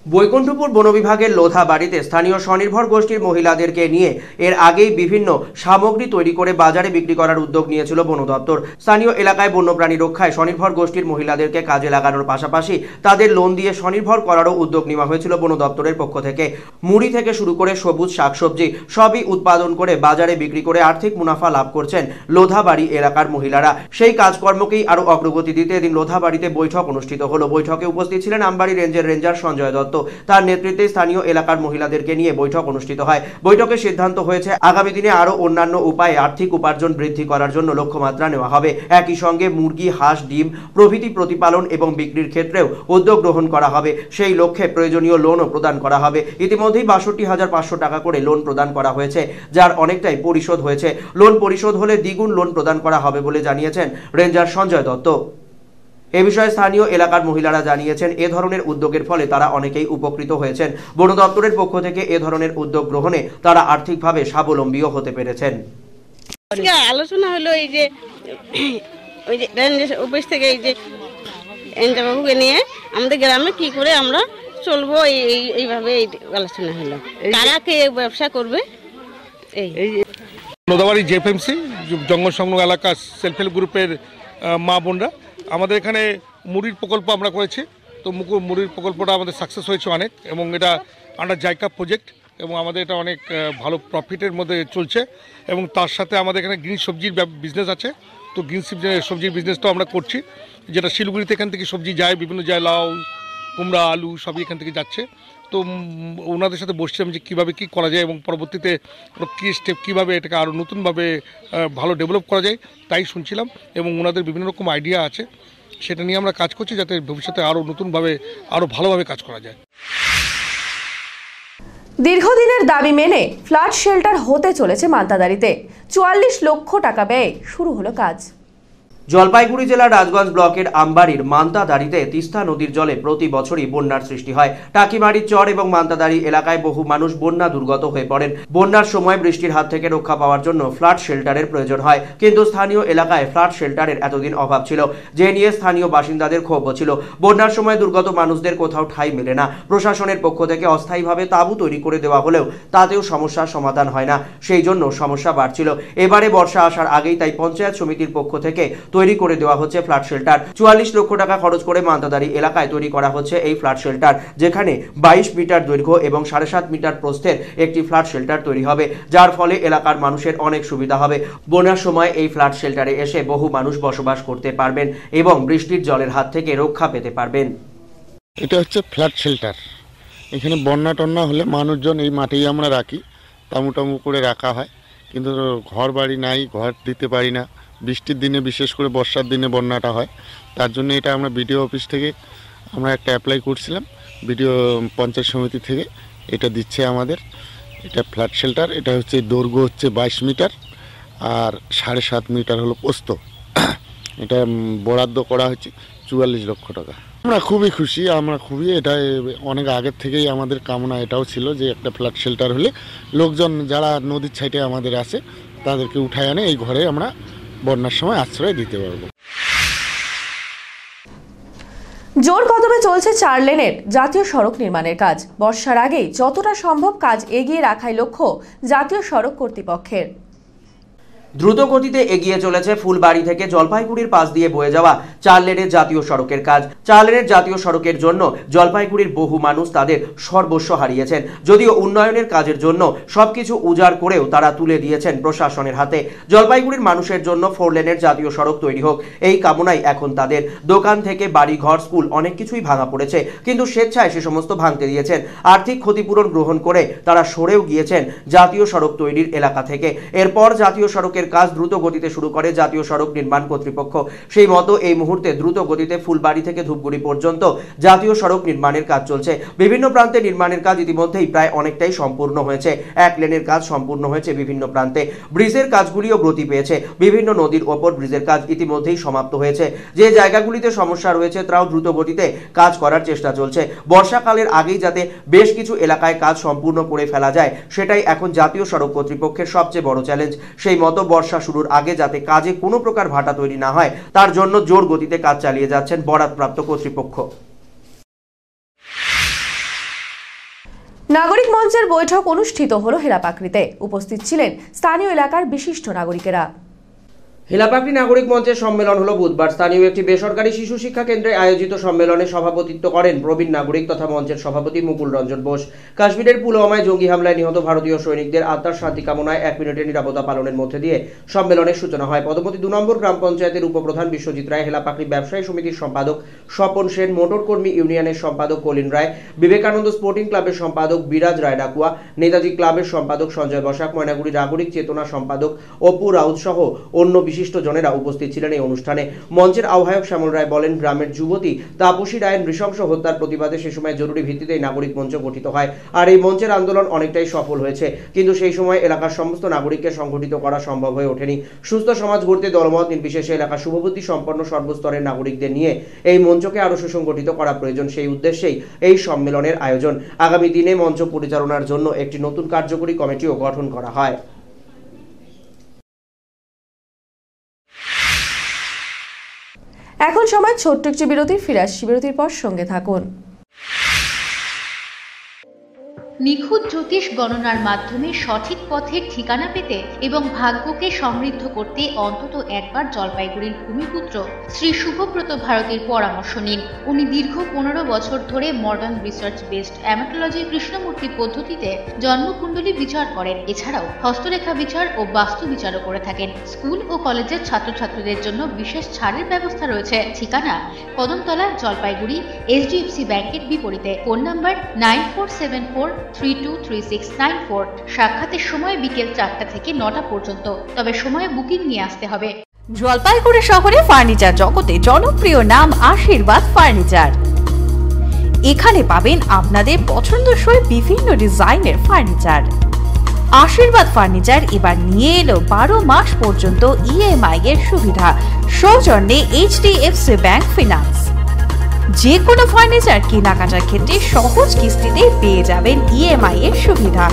বৈকুণ্ঠপুর বন বিভাগের লোধা বাড়িতে স্থানীয় স্বনির্ভর গোষ্ঠীর মহিলাদেরকে নিয়ে এর আগেই বিভিন্ন সামগ্রী তৈরি করে বাজারে বিক্রি করার উদ্যোগ নিয়েছিল বন দপ্তর। স্থানীয় এলাকায় বন্যপ্রাণী রক্ষায় স্বনির্ভর গোষ্ঠীর মহিলাদেরকে কাজে লাগানোর পাশাপাশি তাদের লোন দিয়ে স্বনির্ভর করারও উদ্যোগ নেওয়া হয়েছিল বন দপ্তরের পক্ষ থেকে। মুড়ি থেকে শুরু করে সবুজ শাকসবজি সবই উৎপাদন করে বাজারে বিক্রি করে আর্থিক মুনাফা লাভ করছেন লোধাবাড়ি এলাকার মহিলারা। সেই কাজকর্মকেই আরও অগ্রগতি দিতে এদিন লোধাবাড়িতে বৈঠক অনুষ্ঠিত হলো। বৈঠকে উপস্থিত ছিলেন আমবাড়ি রেঞ্জের রেঞ্জার সঞ্জয় দত্ত। তার নেতৃত্বে স্থানীয় এলাকার মহিলাদেরকে নিয়ে বৈঠক অনুষ্ঠিত হয়। বৈঠকে সিদ্ধান্ত হয়েছে আগামী দিনে আরও অন্যান্য উপায়ে আর্থিক উপার্জন বৃদ্ধি করার জন্য লক্ষ্যমাত্রা নেওয়া হবে। একই সঙ্গে মুরগি, হাঁস, ডিম প্রভৃতি প্রতিপালন এবং বিক্রির ক্ষেত্রেও উদ্যোগ গ্রহণ করা হবে। সেই লক্ষ্যে প্রয়োজনীয় লোনও প্রদান করা হবে। ইতিমধ্যেই 62,500 টাকা করে লোন প্রদান করা হয়েছে, যার অনেকটাই পরিশোধ হয়েছে। লোন পরিশোধ হলে দ্বিগুণ লোন প্রদান করা হবে বলে জানিয়েছেন রেঞ্জার সঞ্জয় দত্ত। এ বিষয়ে স্থানীয় এলাকার মহিলারা জানিয়েছেন, এ ধরনের উদ্যোগের ফলে তারা অনেকেই উপকৃত হয়েছেন। বন দপ্তরের পক্ষ থেকে এ ধরনের উদ্যোগ গ্রহণে তারা আর্থিকভাবে স্বাবলম্বীও হতে পেরেছেন। আলোচনা হলো এই যে ওই যে রেঞ্জ অফিস থেকে এই যে এনজাবাবুকে নিয়ে আমাদের গ্রামে কি করে আমরা চলবো এইভাবে আলোচনা হলো, কারা কে ব্যবসা করবে। এই লোদাবাড়ি জেএফএমসি জঙ্গল সংলগ্ন এলাকা সেলফ হেল্প গ্রুপের মা বোনরা আমাদের এখানে মুড়ির প্রকল্প আমরা করেছি। তো মুড়ির প্রকল্পটা আমাদের সাকসেস হয়েছে অনেক, এবং এটা আন্ডার জাইকা প্রজেক্ট, এবং আমাদের এটা অনেক ভালো প্রফিটের মধ্যে চলছে। এবং তার সাথে আমাদের এখানে গ্রিন সবজির বিজনেস আছে। তো গ্রিন সবজির বিজনেসটাও আমরা করছি, যেটা শিলিগুড়িতে এখান থেকে সবজি যায়, বিভিন্ন যায়, লাউ, কুমড়া, আলু সবই এখান থেকে যাচ্ছে। তো ওনাদের সাথে বসছিলাম যে কীভাবে কী করা যায় এবং পরবর্তীতে কী স্টেপ কীভাবে এটাকে আরও নতুনভাবে ভালো ডেভেলপ করা যায় তাই শুনছিলাম। এবং ওনাদের বিভিন্ন রকম আইডিয়া আছে, সেটা নিয়ে আমরা কাজ করছি যাতে ভবিষ্যতে আরও নতুনভাবে আরও ভালোভাবে কাজ করা যায়। দীর্ঘদিনের দাবি মেনে ফ্লাড শেল্টার হতে চলেছে মান্তাদারিতে। 44 লক্ষ টাকা ব্যয়ে শুরু হলো কাজ। জলপাইগুড়ি জেলার রাজগঞ্জ ব্লকের আমবাড়ির মান্তাদারিতে তিস্তা নদীর জলে প্রতি বছরই বন্যার সৃষ্টি হয়। টাকিমারির চর এবং মান্তাদারি এলাকায় বহু মানুষ বন্যা দুর্গত হয়ে পড়েন। বন্যার সময় বৃষ্টির হাত থেকে রক্ষা পাওয়ার জন্য ফ্লাড শেল্টারের প্রয়োজন হয়, কিন্তু স্থানীয় এলাকায় ফ্লাড শেল্টারের এতদিন অভাব ছিল, যে নিয়ে স্থানীয় বাসিন্দাদের ক্ষোভও ছিল। বন্যার সময় দুর্গত মানুষদের কোথাও ঠাঁই মেলে না। প্রশাসনের পক্ষ থেকে অস্থায়ীভাবে তাঁবু তৈরি করে দেওয়া হলেও তাতেও সমস্যার সমাধান হয় না, সেই জন্য সমস্যা বাড়ছিল। এবারে বর্ষা আসার আগেই তাই পঞ্চায়েত সমিতির পক্ষ থেকে তৈরি করে দেওয়া হচ্ছে ফ্লাড শেল্টার। 44 লক্ষ টাকা খরচ করে মান্তাদারি এলাকায় তৈরি করা হচ্ছে এই ফ্লাড শেল্টার, যেখানে 22 মিটার দৈর্ঘ্য এবং 7.5 মিটার প্রস্থের একটি ফ্লাড শেল্টার তৈরি হবে, যার ফলে এলাকার মানুষের অনেক সুবিধা হবে। বন্যার সময় এই ফ্লাড শেল্টারে এসে বহু মানুষ বসবাস করতে পারবেন এবং বৃষ্টির জলের হাত থেকে রক্ষা পেতে পারবেন। এটা হচ্ছে ফ্লাড শেল্টার। এখানে বন্যা টন্যা হলে মানুষজন এই মাঠেই আমরা রাখি, তামু করে রাখা হয়, কিন্তু ঘর বাড়ি নাই, ঘর দিতে পারি না। বৃষ্টির দিনে, বিশেষ করে বর্ষার দিনে বন্যাটা হয়, তার জন্য এটা আমরা বিডিও অফিস থেকে আমরা একটা অ্যাপ্লাই করছিলাম, বিডিও পঞ্চায়েত সমিতি থেকে এটা দিচ্ছে আমাদের। এটা ফ্ল্যাট শেল্টার, এটা হচ্ছে দৈর্ঘ্য হচ্ছে 22 মিটার আর 7.5 মিটার হলো প্রস্থ। এটা বরাদ্দ করা হচ্ছে 44 লক্ষ টাকা। আমরা খুবই খুশি, আমরা খুবই, এটা অনেক আগের থেকেই আমাদের কামনা এটাও ছিল যে একটা ফ্ল্যাট শেল্টার হলে লোকজন যারা নদীর সাইডে আমাদের আছে তাদেরকে উঠায় আনে এই ঘরে আমরা বন্যার সময় আশ্রয় দিতে পারবো। জোর কদমে চলছে 4 লেনের জাতীয় সড়ক নির্মাণের কাজ। বর্ষার আগেই যতটা সম্ভব কাজ এগিয়ে রাখাই লক্ষ্য জাতীয় সড়ক কর্তৃপক্ষের। দ্রুত গতিতে এগিয়ে চলেছে ফুলবাড়ি থেকে জলপাইগুড়ির পাশ দিয়ে বয়ে যাওয়া 4 লেনের জাতীয় সড়কের কাজ। 4 লেনের জাতীয় সড়কের জন্য জলপাইগুড়ির বহু মানুষ তাদের সর্বস্ব হারিয়েছেন। যদিও উন্নয়নের কাজের জন্য সবকিছু উজাড় করেও তারা তুলে দিয়েছেন প্রশাসনের হাতে। জলপাইগুড়ির মানুষের জন্য 4 লেনের জাতীয় সড়ক তৈরি হোক, এই কামনাই এখন তাদের। দোকান থেকে বাড়ি, ঘর, স্কুল অনেক কিছুই ভাঙা পড়েছে, কিন্তু স্বেচ্ছায় সে সমস্ত ভাঙতে দিয়েছেন। আর্থিক ক্ষতিপূরণ গ্রহণ করে তারা সরেও গিয়েছেন জাতীয় সড়ক তৈরির এলাকা থেকে। এরপর জাতীয় সড়কের কাজ দ্রুত গতিতে শুরু করে জাতীয় সড়ক নির্মাণ কর্তৃপক্ষ। সেই মতো এই মুহূর্তে দ্রুত গতিতে ফুলবাড়ি থেকে ধূপগুড়ি পর্যন্ত জাতীয় সড়ক নির্মাণের কাজ চলছে। বিভিন্ন প্রান্তে নির্মাণের কাজ ইতিমধ্যেই প্রায় অনেকটাই সম্পূর্ণ হয়েছে। 1 লেনের কাজ সম্পূর্ণ হয়েছে বিভিন্ন প্রান্তে। ব্রিজের কাজগুলিও গতি পেয়েছে। বিভিন্ন নদীর ওপর ব্রিজের কাজ ইতিমধ্যেই সমাপ্ত হয়েছে। যে জায়গাগুলিতে সমস্যা রয়েছে তাও দ্রুত গতিতে কাজ করার চেষ্টা চলছে। বর্ষাকালের আগেই যাতে বেশ কিছু এলাকায় কাজ সম্পূর্ণ করে ফেলা যায়, সেটাই এখন জাতীয় সড়ক কর্তৃপক্ষের সবচেয়ে বড় চ্যালেঞ্জ। সেই মতো বর্ষা শুরুর আগে যাতে কাজে কোনো প্রকার ভাটা তৈরি না হয়, তার জন্য জোর গতিতে কাজ চালিয়ে যাচ্ছেন বরাদপ্রাপ্ত কর্তৃপক্ষ। নাগরিক মঞ্চের বৈঠক অনুষ্ঠিত হলো হেলাপাকড়িতে। উপস্থিত ছিলেন স্থানীয় এলাকার বিশিষ্ট নাগরিকেরা। হেলাপাকড়ি নাগরিক মঞ্চের সম্মেলন হলো বুধবার। স্থানীয় একটি বেসরকারি শিশু শিক্ষা কেন্দ্রে আয়োজিত সম্মেলনে সভাপতিত্ব করেন প্রবীণ নাগরিক তথা মঞ্চের সভাপতি মুকুল রঞ্জন বোস। কাশ্মীরের পুলওয়ামায় জঙ্গি হামলায় নিহত ভারতীয় সৈনিকদের আত্মার শান্তি কামনায় 1 মিনিটের নীরবতা পালনের মধ্যে দিয়ে সম্মেলনের সূচনা হয়। পদমতি 2 নম্বর গ্রাম পঞ্চায়েতের উপপ্রধান বিশ্বজিৎ রায়, হেলাপাকড়ি ব্যবসায়ী সমিতির সম্পাদক স্বপন সেন, মোটর কর্মী ইউনিয়নের সম্পাদক কলিন রায়, বিবেকানন্দ স্পোর্টিং ক্লাবের সম্পাদক বিরাজ রায় ডাকুয়া, নেতাজি ক্লাবের সম্পাদক সঞ্জয় বসাক, ময়নাগুড়ি নাগরিক চেতনা সম্পাদক অপু রাউত সহ অন্য বিশিষ্ট জনেরা উপস্থিত ছিলেন এই অনুষ্ঠানে। মঞ্চের আহ্বায়ক শ্যামল রায় বলেন, গ্রামের যুবতী তাপসী রায়ের নৃশংস হত্যার প্রতিবাদে সে সময় জরুরি ভিত্তিতে নাগরিক মঞ্চ গঠিত হয়। আর এই মঞ্চের আন্দোলন অনেকটাই সফল হয়েছে, কিন্তু সেই সময় এলাকার সমস্ত নাগরিককে সংগঠিত করা সম্ভব হয়ে ওঠেনি। সুস্থ সমাজ গড়তে দলমত নির্বিশেষে এলাকার শুভবুদ্ধি সম্পন্ন সর্বস্তরের নাগরিকদের নিয়ে এই মঞ্চকে আরো সুসংগঠিত করা প্রয়োজন। সেই উদ্দেশ্যেই এই সম্মেলনের আয়োজন। আগামী দিনে মঞ্চ পরিচালনার জন্য একটি নতুন কার্যকরী কমিটিও গঠন করা হয়। এখন সময় ছোট্ট একটি বিরতি। ফিরে আসছি বিরতির পর, সঙ্গে থাকুন। নিখুঁত জ্যোতিষ গণনার মাধ্যমে সঠিক পথের ঠিকানা পেতে এবং ভাগ্যকে সমৃদ্ধ করতে অন্তত একবার জলপাইগুড়ির ভূমিপুত্র শ্রী শুভব্রত ভারতীর পরামর্শ নিন। উনি দীর্ঘ 15 বছর ধরে মডার্ন রিসার্চ বেসড অ্যামেটোলজি কৃষ্ণমূর্তি পদ্ধতিতে জন্মকুণ্ডলী বিচার করেন। এছাড়াও হস্তরেখা বিচার ও বাস্তু বিচারও করে থাকেন। স্কুল ও কলেজের ছাত্রছাত্রীদের জন্য বিশেষ ছাড়ের ব্যবস্থা রয়েছে। ঠিকানা কদমতলা, জলপাইগুড়ি, HDFC ব্যাংকের বিপরীতে। Phone number 9474323694। সাক্ষাতের সময় বিকেল 4টা থেকে 9টা পর্যন্ত, তবে সময়ে বুকিং নিয়ে আসতে হবে। জলপাইগুড়ি শহরে ফার্নিচার জগতে জনপ্রিয় নাম আশীর্বাদ ফার্নিচার। এখানে পাবেন আপনাদের পছন্দসই বিভিন্ন ডিজাইনের ফার্নিচার। আশীর্বাদ ফার্নিচার এবার নিয়ে এলো 12 মাস পর্যন্ত EMI এর সুবিধা, সৌজন্যে HDFC ব্যাংক ফিনান্স। যে কোনো ফার্নিচার কেনাকাটার ক্ষেত্রে সহজ কিস্তিতে পেয়ে যাবেন EMI এর সুবিধা।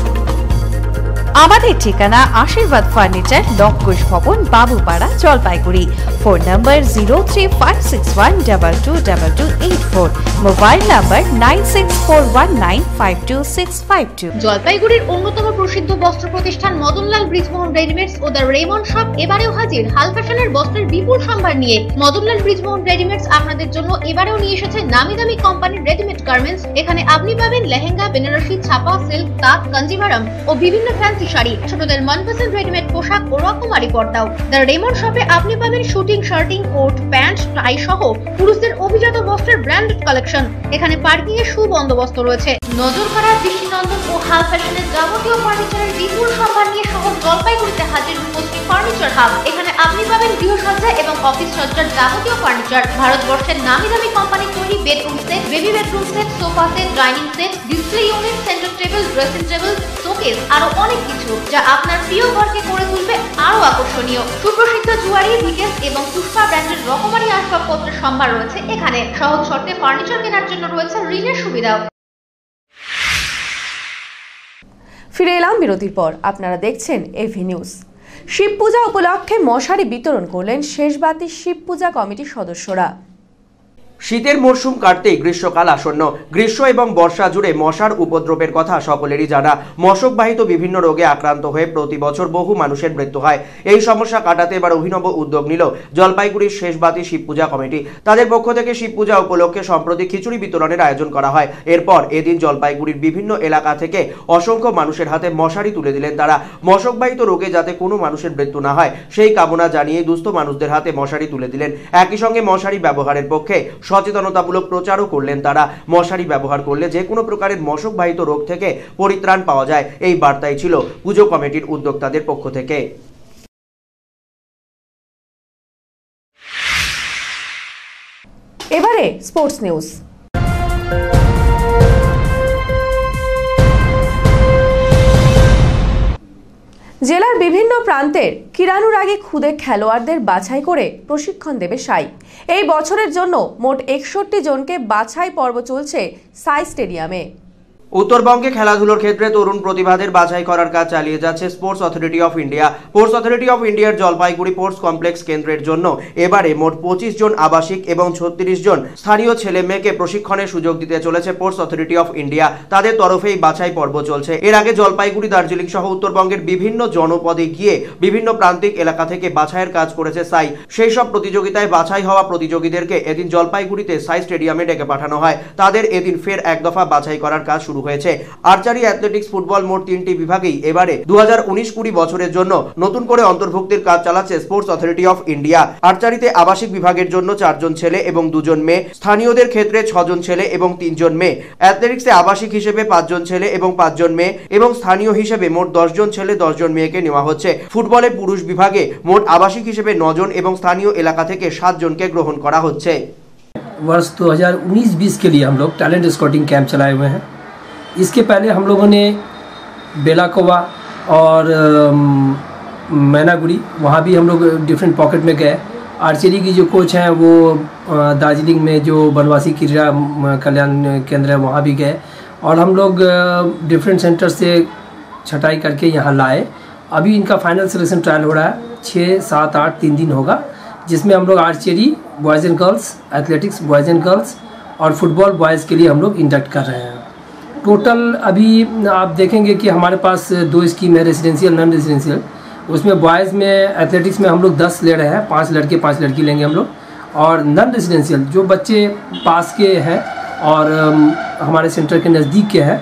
আমাদের ঠিকানা আশীর্বাদ ফার্নিচার, লঙ্কুশ ভবন, Babupara, Jalpaiguri. Phone number 0356122284, mobile number 9641952652। জলপাইগুড়ির অন্যতম প্রসিদ্ধ বস্ত্র প্রতিষ্ঠান মদনলাল ব্রিজমোহন রেডিমেডস ও দ্য রেমন্ড শপ এবারেও হাজির হাল ফ্যাশনের বস্ত্রের বিপুল সম্ভার নিয়ে। মদনলাল ব্রিজমোহন রেডিমেডস আপনাদের জন্য এবারেও নিয়ে এসেছে নামি দামি কোম্পানির রেডিমেড গার্মেন্টস। এখানে আপনি পাবেন লেহেঙ্গা, বেনারসি, ছাপা, সিল্ক, তাঁত, কাঞ্জিভারম ও বিভিন্ন ফ্যান্সি শাড়ি, ছোটদের মনপসন্দ রেডিমেড পোশাক ও রকমারি পর্দাও। দ্য রেমন্ড শপে আপনি পাবেন শুটিং, শার্টিং, কোট, প্যান্ট, টাই সহ পুরুষদের অভিজাত বস্ত্রের ব্র্যান্ডেড কালেকশন। এখানে পার্কিং এর সুবন্দোবস্ত রয়েছে। নজর কাড়া, দৃষ্টিনন্দন ও হাল ফ্যাশনের যাবতীয় ফার্নিচারের বিপুল সম্ভার নিয়ে শহর জলপাইগুড়িতে হাজির রূপশ্রী ফার্নিচার হাব। এখানে আপনি পাবেন গৃহসজ্জা এবং অফিস সজ্জার যাবতীয় ফার্নিচার, ভারতবর্ষের নামি দামি কোম্পানি তৈরি bedroom set, baby bedroom set, sofa set, dining set, display unit, centre table, dressing table, showcase, আরো অনেক কিছু যা আপনার প্রিয় ঘরকে করে তুলবে আরো আকর্ষণীয়। সুপ্রসিদ্ধ জুয়ারি, ভিকেস এবং পুষ্পা ব্র্যান্ডের রকমারি আসবাবপত্রের সম্ভার রয়েছে এখানে। সহজ শর্তে ফার্নিচার কেনার জন্য রয়েছে ঋণের সুবিধাও। ফিরে এলাম বিরতির পর। আপনারা দেখছেন এভি নিউজ। শিব পূজা উপলক্ষে মশারি বিতরণ করলেন শেষবাতি শিব পূজা কমিটির সদস্যরা। শীতের মরশুম কাটতেই গ্রীষ্মকাল আসন্ন। গ্রীষ্ম এবং বর্ষা জুড়ে মশার উপদ্রবের কথা সকলেরই জানা। মশকবাহিত বিভিন্ন রোগে আক্রান্ত হয়ে প্রতি বছর বহু মানুষের মৃত্যু হয়। এই সমস্যা কাটাতে এবার অভিনব উদ্যোগ নিল জলপাইগুড়ির শেষবাতি শিব পূজা কমিটি। তাদের পক্ষ থেকে শিব পূজা উপলক্ষে সম্প্রতি খিচুড়ি বিতরণের আয়োজন করা হয়। এরপর এদিন জলপাইগুড়ির বিভিন্ন এলাকা থেকে অসংখ্য মানুষের হাতে মশারি তুলে দিলেন তারা। মশকবাহিত রোগে যাতে কোনো মানুষের মৃত্যু না হয় সেই কামনা জানিয়ে দুস্থ মানুষদের হাতে মশারি তুলে দিলেন। একই সঙ্গে মশারি ব্যবহারের পক্ষে সচেতনতামূলক প্রচারও করলেন তারা। মশারি ব্যবহার করলে যে কোনো প্রকারের মশকবাহিত রোগ থেকে পরিত্রাণ পাওয়া যায়, এই বার্তাই ছিল পুজো কমিটির উদ্যোক্তাদের পক্ষ থেকে। এবারে স্পোর্টস নিউজ। জেলার বিভিন্ন প্রান্তের ক্রীড়ানুরাগী খুদে খেলোয়াড়দের বাছাই করে প্রশিক্ষণ দেবে সাই। এই বছরের জন্য মোট 61 জনকে বাছাই পর্ব চলছে সাই স্টেডিয়ামে। উত্তরবঙ্গে খেলাধুলোর ক্ষেত্রে তরুণ প্রতিভাদের বাছাই করার কাজ চালিয়ে যাচ্ছে sports authority of India. Sports authority of ইন্ডিয়ার জলপাইগুড়ি স্পোর্টস কমপ্লেক্স কেন্দ্রের জন্য এবারে মোট 25 জন আবাসিক এবং 36 জন স্থানীয় ছেলে মেয়েকে প্রশিক্ষণের সুযোগ দিতে চলেছে স্পোর্টস অথরিটি অফ ইন্ডিয়া। তাদের তরফেই বাছাই পর্ব চলছে। এর আগে জলপাইগুড়ি, দার্জিলিং সহ উত্তরবঙ্গের বিভিন্ন জনপদে গিয়ে বিভিন্ন প্রান্তিক এলাকা থেকে বাছাইয়ের কাজ করেছে সাই। সেই সব প্রতিযোগিতায় বাছাই হওয়া প্রতিযোগীদেরকে এদিন জলপাইগুড়িতে সাই স্টেডিয়ামে ডেকে পাঠানো হয়। তাদের এদিন ফের এক দফা বাছাই করার কাজ শুরু শুরু হয়েছে। আর্চারি, অ্যাথলেটিক্স, ফুটবল মোট 3টি বিভাগেই এবারে 2019-20 বছরের জন্য নতুন করে অন্তর্ভুক্তির কাজ চালাচ্ছে স্পোর্টস অথরিটি অফ ইন্ডিয়া। আর্চারিতে আবাসিক বিভাগের জন্য 4 জন ছেলে এবং 2 জন মেয়ে, স্থানীয়দের ক্ষেত্রে 6 জন ছেলে এবং 3 জন মেয়ে, অ্যাথলেটিক্সে আবাসিক হিসেবে 5 জন ছেলে এবং 5 জন মেয়ে এবং স্থানীয় হিসেবে মোট 10 জন ছেলে 10 জন মেয়েকে নেওয়া হচ্ছে। ফুটবলে পুরুষ বিভাগে মোট আবাসিক হিসেবে 9 জন এবং স্থানীয় এলাকা থেকে 7 জনকে গ্রহণ করা হচ্ছে। वर्ष 2019-20 के लिए हम लोग टैलेंट स्काउटिंग कैंप चलाए हुए हैं। इसके पहले हम लोगों ने बेलाकोवा और मैनागुड़ी, वहाँ भी हम लोग डिफरेंट पॉकेट में गए। आर्चरी की जो कोच हैं वो दार्जिलिंग में जो बनवासी क्रीड़ा कल्याण केंद्र है वहाँ भी गए और हम लोग डिफरेंट सेंटर से छटाई करके यहाँ लाए। अभी इनका फाइनल सिलेक्शन ट्रायल हो रहा है, 6, 7, 8 3 दिन होगा, जिसमें हम लोग archery boys and girls, athletics boys and girls और फुटबॉल बॉयज़ के लिए हम लोग इंडक्ट कर रहे हैं। टोटल अभी आप देखेंगे कि हमारे पास 2 स्कीम है, रेसिडेंशियल नॉन रेसिडेंशियल। उसमें बॉयज़ में एथलेटिक्स में हम लोग 10 ले रहे हैं, 5 लड़के 5 लड़की लेंगे हम लोग। और नॉन रेसिडेंशियल जो बच्चे पास के हैं और हमारे सेंटर के नज़दीक के हैं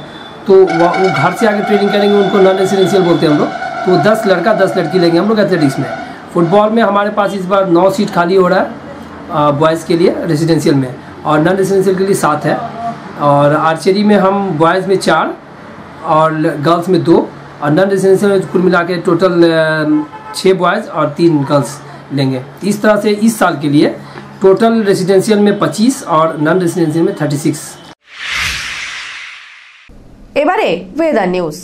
तो वो घर से आके ट्रेनिंग करेंगे, उनको नॉन रेसिडेंशियल बोलते हैं हम लोग। तो 10 लड़का 10 लड़की लेंगे हम लोग एथलेटिक्स में। फुटबॉल में हमारे पास इस बार 9 सीट खाली हो रहा है बॉयज़ के लिए रेसिडेंशियल में, और नॉन रेसिडेंशियल के लिए 7 है। और आर्चरी में हम बॉयज़ में 4 और गर्ल्स में 2 और नॉन रेसिडेंशियल में कुल मिला के टोटल 6 बॉयज़ और 3 गर्ल्स लेंगे। इस तरह से इस साल के लिए टोटल रेसिडेंशियल में 25 और नॉन रेसिडेंशियल में 36। এবারে ওয়েদার নিউজ।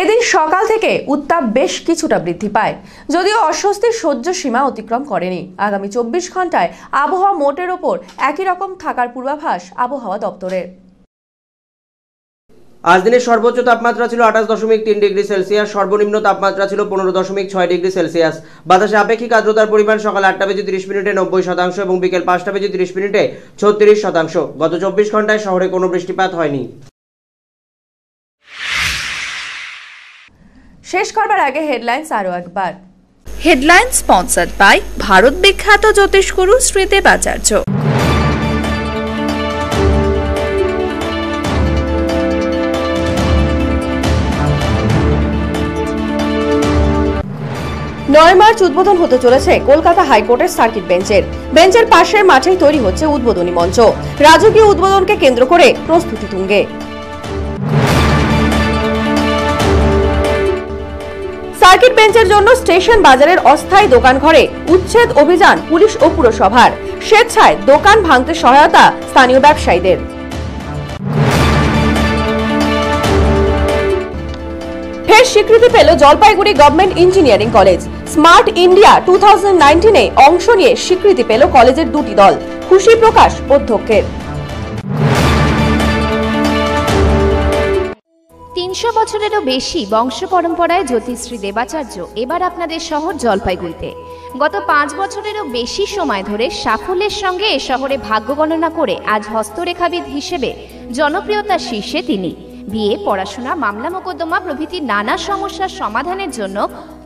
এদিন সকাল থেকে উত্তাপ বেশ কিছুটা বৃদ্ধি পায়, যদিও অস্বস্তির সহ্য সীমা অতিক্রম করেনি। আগামী 24 ঘন্টায় আবহাওয়া মোটের ওপর একই রকম থাকার পূর্বাভাস আবহাওয়া দপ্তরের। আজ দিনের সর্বোচ্চ তাপমাত্রা ছিল 28.3 ডিগ্রি সেলসিয়াস, সর্বনিম্ন তাপমাত্রা ছিল 15.6 ডিগ্রি সেলসিয়াস। বাতাসে আপেক্ষিক আর্দ্রতার পরিমাণ সকাল 8টা বেজে 30 মিনিটে 90% এবং বিকেল 5টা বেজে 30 মিনিটে 36%। গত 24 ঘন্টায় শহরে কোনো বৃষ্টিপাত হয়নি। শেষ করবার আগে হেডলাইন্স আরো একবার। হেডলাইন স্পন্সর্ড বাই ভারত বিখ্যাত জ্যোতিষগুরু শ্রী দেবাচার্য। মার্চ উদ্বোধন হতে চলেছে কলকাতা হাইকোর্টের সার্কিট বেঞ্চের পাশের মাঠেই তৈরি হচ্ছে উদ্বোধনী মঞ্চ। রাজকীয় উদ্বোধনকে কেন্দ্র করে প্রস্তুতি তুঙ্গে। সার্কিট বেঞ্চের জন্য স্টেশন বাজারের অস্থায়ী দোকান ঘরে উচ্ছেদ অভিযান পুলিশ ও পুরসভার। স্বেচ্ছায় দোকান ভাঙতে সহায়তা স্থানীয় ব্যবসায়ীদের। ফের স্বীকৃতি পেল Jalpaiguri government engineering college. Smart India 2019-এ অংশ নিয়ে স্বীকৃতি পেল কলেজের 2টি দল। খুশি প্রকাশ অধ্যক্ষের। 300 বছরেরও বেশি বংশ পরম্পরায় জ্যোতিশ্রী দেবাচার্য এবার আপনাদের শহর জলপাইগুড়িতে। গত 5 বছরেরও বেশি সময় ধরে সাফল্যের সঙ্গে এ শহরে ভাগ্য গণনা করে আজ হস্তরেখাবিদ হিসেবে জনপ্রিয়তার শীর্ষে তিনি। বিয়ে, পড়াশোনা, মামলা মোকদ্দমা প্রভৃতি নানা সমস্যার সমাধানের জন্য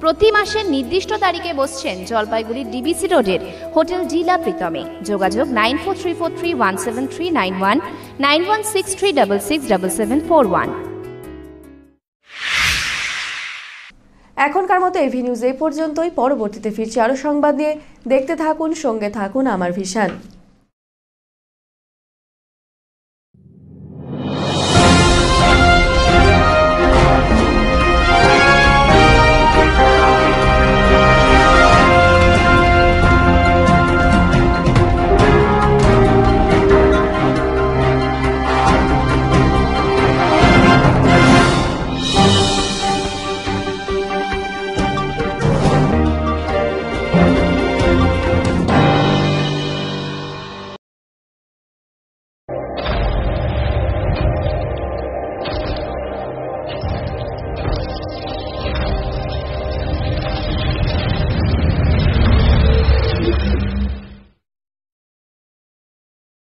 প্রতি মাসের নির্দিষ্ট তারিখে বসছেন জলপাইগুড়ির ডিবিসি রোডের হোটেল জিলা প্রীতমে। যোগাযোগ 9434317391 9163667741। এখনকার মতো এভি নিউজ এই পর্যন্তই। পরবর্তীতে ফিরছি আরো সংবাদ নিয়ে। দেখতে থাকুন, সঙ্গে থাকুন আমার ভিশন।